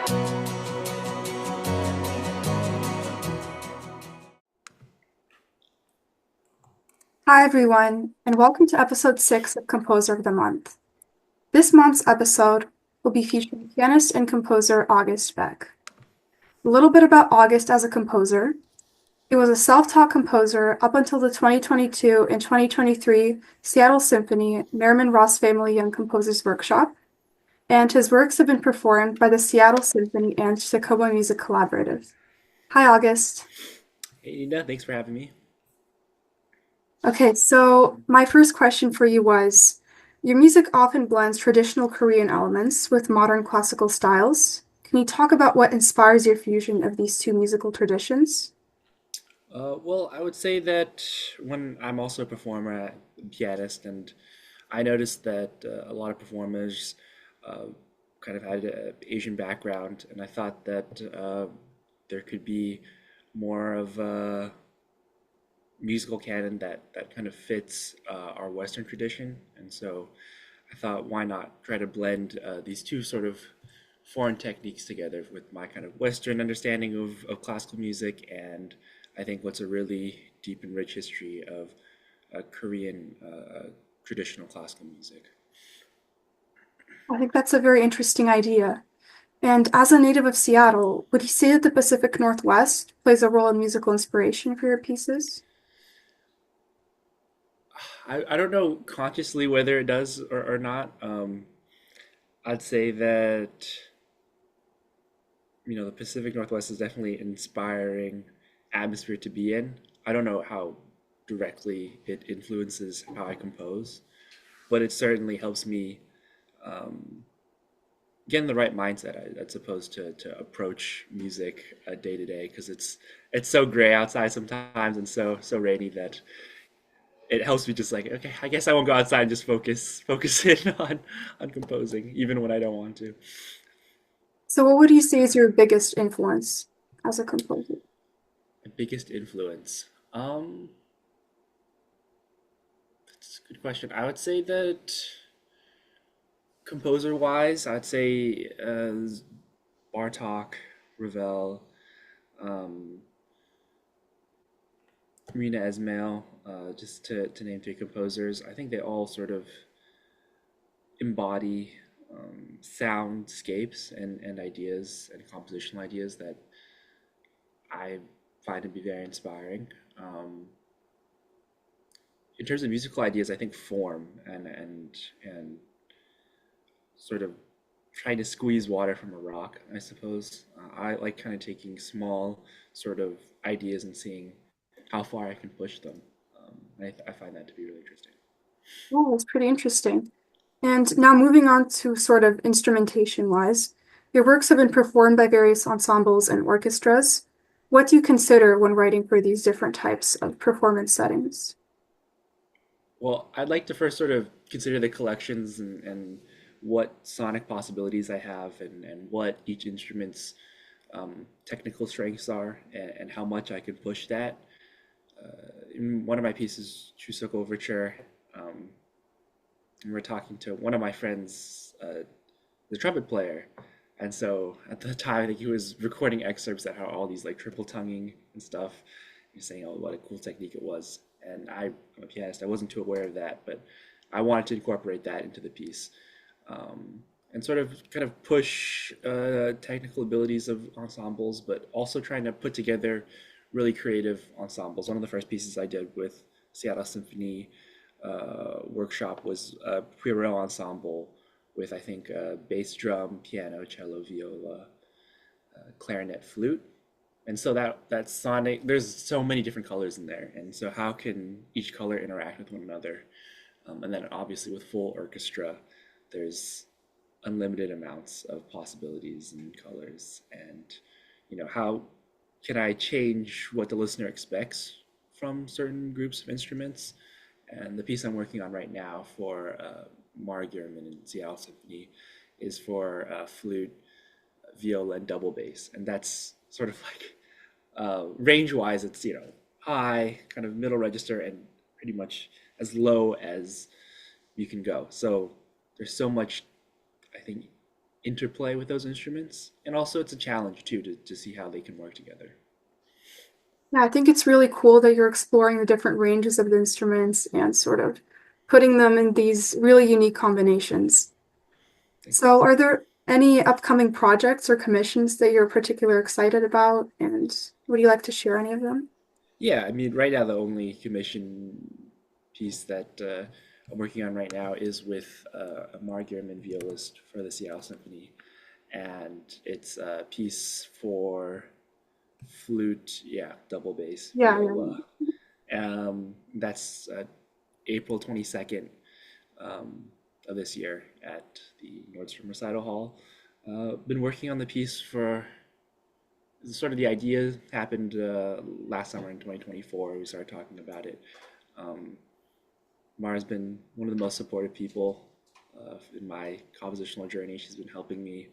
Hi, everyone, and welcome to episode 6 of Composer of the Month. This month's episode will be featuring pianist and composer August Baik. A little bit about August as a composer. He was a self-taught composer up until the 2022 and 2023 Seattle Symphony Merriman-Ross Family Young Composers Workshop, and his works have been performed by the Seattle Symphony and Tacoma Music Collaborative. Hi, August. Hey, Nina, thanks for having me. Okay, so my first question for you was, your music often blends traditional Korean elements with modern classical styles. Can you talk about what inspires your fusion of these two musical traditions? Well, I would say that when I'm also a performer, a pianist, and I noticed that a lot of performers uh, kind of had an Asian background, and I thought that there could be more of a musical canon that kind of fits our Western tradition. And so I thought, why not try to blend these two sort of foreign techniques together with my kind of Western understanding of classical music and I think what's a really deep and rich history of Korean traditional classical music. I think that's a very interesting idea. And as a native of Seattle, would you say that the Pacific Northwest plays a role in musical inspiration for your pieces? I don't know consciously whether it does or not. I'd say that the Pacific Northwest is definitely inspiring atmosphere to be in. I don't know how directly it influences how I compose, but it certainly helps me um, get in the right mindset, I suppose, to approach music day to day because it's so gray outside sometimes and so rainy that it helps me just like okay, I guess I won't go outside and just focus in on composing even when I don't want to. So what would you say is your biggest influence as a composer? My biggest influence. That's a good question. I would say that composer wise, I'd say Bartok, Ravel, um, Rina Esmail, just to name three composers. I think they all sort of embody soundscapes and ideas and compositional ideas that I find to be very inspiring. Um, in terms of musical ideas, I think form and sort of trying to squeeze water from a rock, I suppose. I like kind of taking small sort of ideas and seeing how far I can push them. I find that to be really interesting. Oh, that's pretty interesting. And now moving on to sort of instrumentation wise, your works have been performed by various ensembles and orchestras. What do you consider when writing for these different types of performance settings? Well, I'd like to first sort of consider the collections and what sonic possibilities I have and what each instrument's technical strengths are and how much I can push that. In one of my pieces, Chuseok Overture, um, and we're talking to one of my friends, the trumpet player. And so at the time, I think he was recording excerpts that had all these like triple tonguing and stuff. He's saying, "Oh, what a cool technique it was." And I'm a pianist. I wasn't too aware of that, but I wanted to incorporate that into the piece um, and sort of kind of push technical abilities of ensembles, but also trying to put together really creative ensembles. One of the first pieces I did with Seattle Symphony workshop was a Pierrot ensemble with I think bass drum, piano, cello, viola, clarinet, flute. And so that sonic, there's so many different colors in there, and so how can each color interact with one another? And then obviously with full orchestra, there's unlimited amounts of possibilities and colors, and how can I change what the listener expects from certain groups of instruments? And the piece I'm working on right now for Marc Gurman and Seattle Symphony is for flute, viola, and double bass. And that's sort of like range wise, it's, high, kind of middle register, and pretty much as low as you can go. So there's so much, I think, interplay with those instruments. And also it's a challenge too to see how they can work together. Yeah, I think it's really cool that you're exploring the different ranges of the instruments and sort of putting them in these really unique combinations. Thanks. So, are there any upcoming projects or commissions that you're particularly excited about? And would you like to share any of them? Yeah, I mean, right now the only commission piece that I'm working on right now is with a Marc-André violist for the Seattle Symphony, and it's a piece for flute, yeah, double bass, Yeah, viola. yeah. That's April 22nd um, of this year at the Nordstrom Recital Hall. Been working on the piece for sort of the idea happened last summer in 2024. We started talking about it. Um, Mara's been one of the most supportive people in my compositional journey. She's been helping me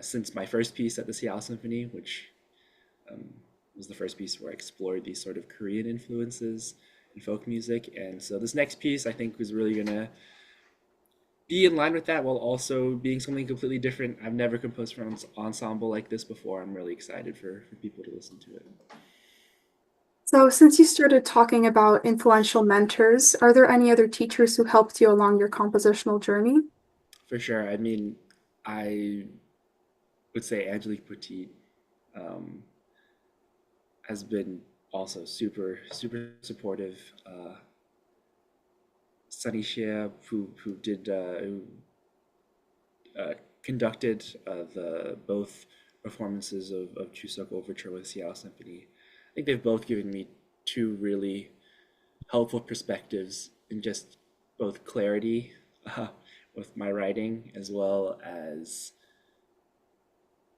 since my first piece at the Seattle Symphony, which um, was the first piece where I explored these sort of Korean influences in folk music. And so this next piece, I think, was really gonna be in line with that while also being something completely different. I've never composed for an ensemble like this before. I'm really excited for people to listen to it. So, since you started talking about influential mentors, are there any other teachers who helped you along your compositional journey? For sure. I mean, I would say Angelique Petit um, has been also super supportive. Sunny Shea, who did who conducted the both performances of Chuseok Overture with Seattle Symphony. I think they've both given me two really helpful perspectives in just both clarity uh, with my writing as well as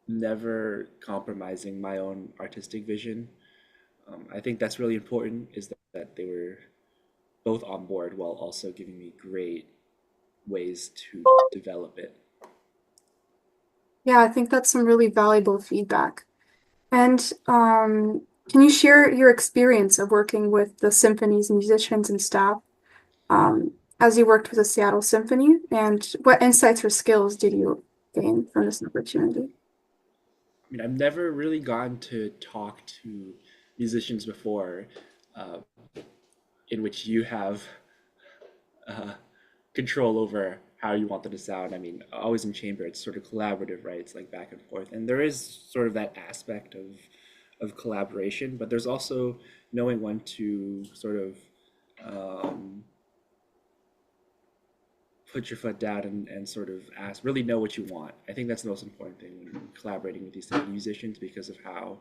never compromising my own artistic vision. I think that's really important is that they were both on board while also giving me great ways to develop it. Yeah, I think that's some really valuable feedback. And can you share your experience of working with the symphony's musicians and staff as you worked with the Seattle Symphony? And what insights or skills did you gain from this opportunity? I mean, I've never really gotten to talk to musicians before, uh, in which you have uh, control over how you want them to sound. I mean, always in chamber, it's sort of collaborative, right? It's like back and forth, and there is sort of that aspect of collaboration, but there's also knowing when to sort of um, put your foot down and sort of ask, really know what you want. I think that's the most important thing when collaborating with these type of musicians because of how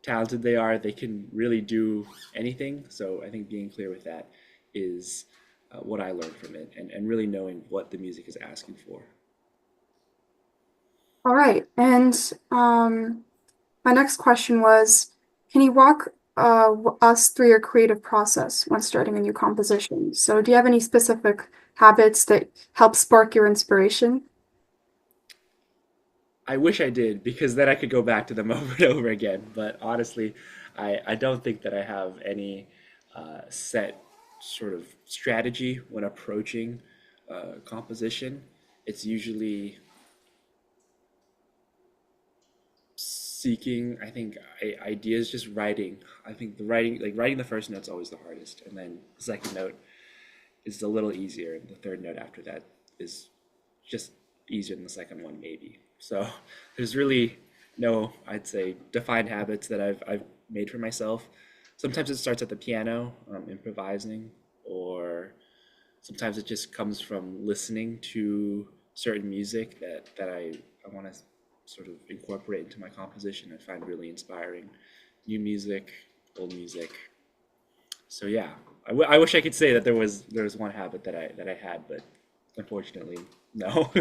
talented they are. They can really do anything. So I think being clear with that is what I learned from it and really knowing what the music is asking for. All right. And my next question was, can you walk us through your creative process when starting a new composition? So, do you have any specific habits that help spark your inspiration? I wish I did because then I could go back to them over and over again. But honestly, I don't think that I have any set sort of strategy when approaching composition. It's usually seeking, I think, ideas, just writing. I think the writing, like writing the first note's always the hardest, and then the second note is a little easier, and the third note after that is just easier than the second one, maybe. So there's really no, I'd say, defined habits that I've made for myself. Sometimes it starts at the piano, improvising, or sometimes it just comes from listening to certain music that I want to sort of incorporate into my composition. I find really inspiring. New music, old music. So yeah, I wish I could say that there was one habit that I had, but unfortunately, no.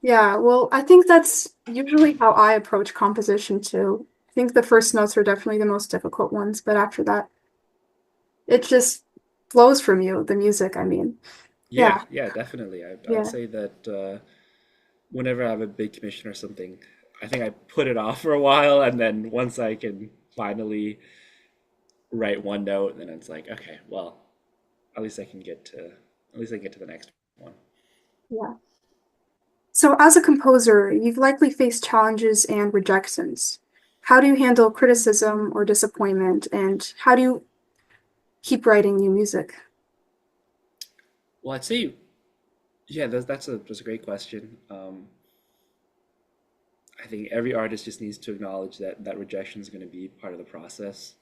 Yeah, well, I think that's usually how I approach composition too. I think the first notes are definitely the most difficult ones, but after that, it just flows from you, the music, I mean. Yeah, Yeah, yeah, definitely. I'd yeah. say that whenever I have a big commission or something, I think I put it off for a while, and then once I can finally write one note, then it's like, okay, well, at least I can get to the next one. Yeah. So, as a composer, you've likely faced challenges and rejections. How do you handle criticism or disappointment, and how do you keep writing new music? Well, I'd say, yeah, that's a great question. I think every artist just needs to acknowledge that rejection is going to be part of the process.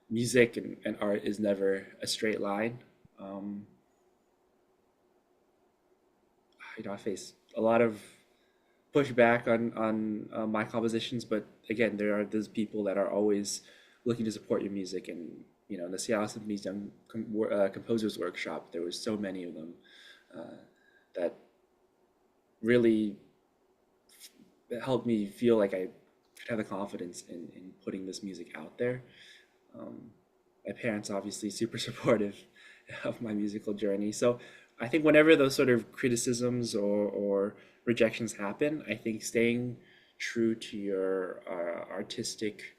Music and art is never a straight line. Um, I face a lot of pushback on my compositions, but again, there are those people that are always looking to support your music. And in the Seattle Symphony's Composers Workshop, there was so many of them uh, that really helped me feel like I could have the confidence in putting this music out there. Um, my parents obviously super supportive of my musical journey. So I think whenever those sort of criticisms or rejections happen, I think staying true to your artistic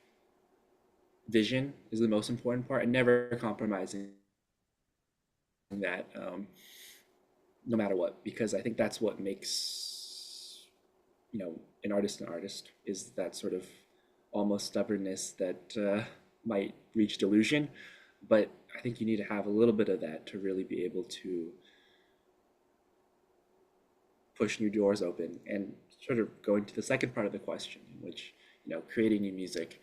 vision is the most important part, and never compromising that, no matter what, because I think that's what makes an artist is that sort of almost stubbornness that might reach delusion. But I think you need to have a little bit of that to really be able to push new doors open. And sort of going to the second part of the question, in which creating new music,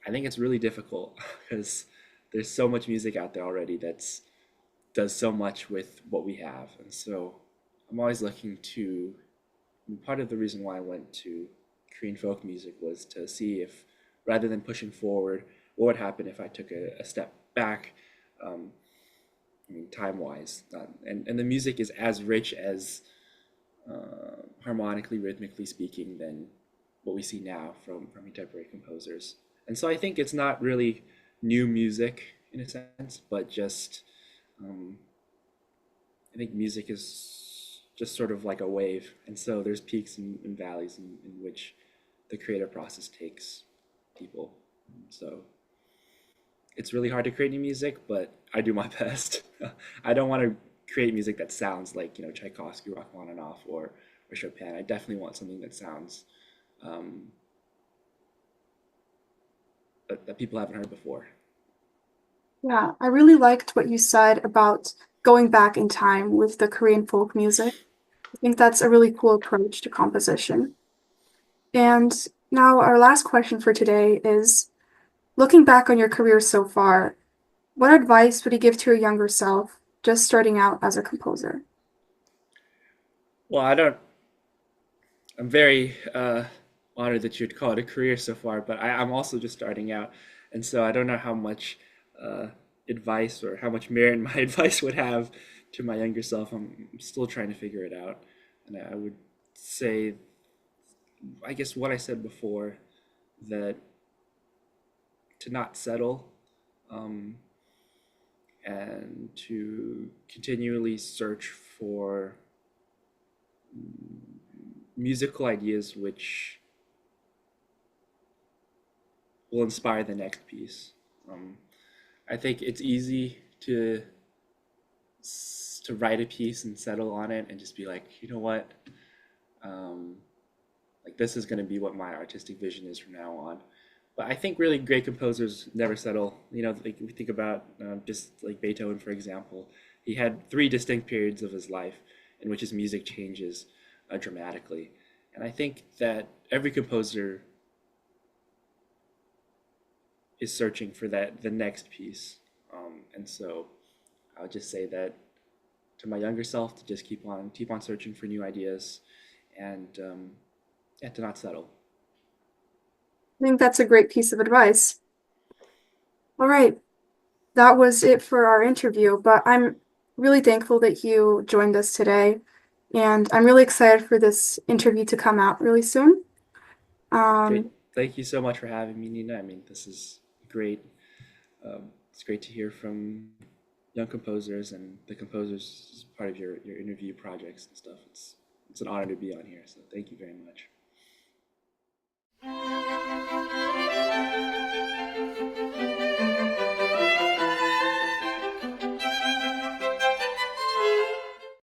I think it's really difficult because there's so much music out there already that's does so much with what we have. And so I'm always looking to, part of the reason why I went to Korean folk music was to see if, rather than pushing forward, what would happen if I took a step back, um, I mean, time wise. And the music is as rich as, harmonically, rhythmically speaking, than what we see now from contemporary composers. And so I think it's not really new music in a sense, but just, um, I think music is just sort of like a wave. And so there's peaks and valleys in which the creative process takes people. So it's really hard to create new music, but I do my best. I don't want to create music that sounds like, Tchaikovsky, Rachmaninoff, or Chopin. I definitely want something that sounds, um, that people haven't heard before. Yeah, I really liked what you said about going back in time with the Korean folk music. I think that's a really cool approach to composition. And now, our last question for today is looking back on your career so far, what advice would you give to your younger self just starting out as a composer? Well, I don't, I'm very honored that you'd call it a career so far, but I'm also just starting out. And so I don't know how much uh, advice or how much merit my advice would have to my younger self. I'm still trying to figure it out. And I would say, I guess what I said before, that to not settle, um, and to continually search for musical ideas which will inspire the next piece. Um, I think it's easy to write a piece and settle on it and just be like, you know what, um, like this is going to be what my artistic vision is from now on. But I think really great composers never settle. Like we think about, just like Beethoven, for example, he had three distinct periods of his life in which his music changes dramatically. And I think that every composer is searching for the next piece. And so I would just say that to my younger self to just keep on searching for new ideas, and yeah, to not settle. I think that's a great piece of advice. All right, that was it for our interview, but I'm really thankful that you joined us today, and I'm really excited for this interview to come out really soon. Great. Um, Thank you so much for having me, Nina. I mean, this is great. It's great to hear from young composers and the composers as part of your interview projects and stuff. It's an honor to be on here. So thank you very much.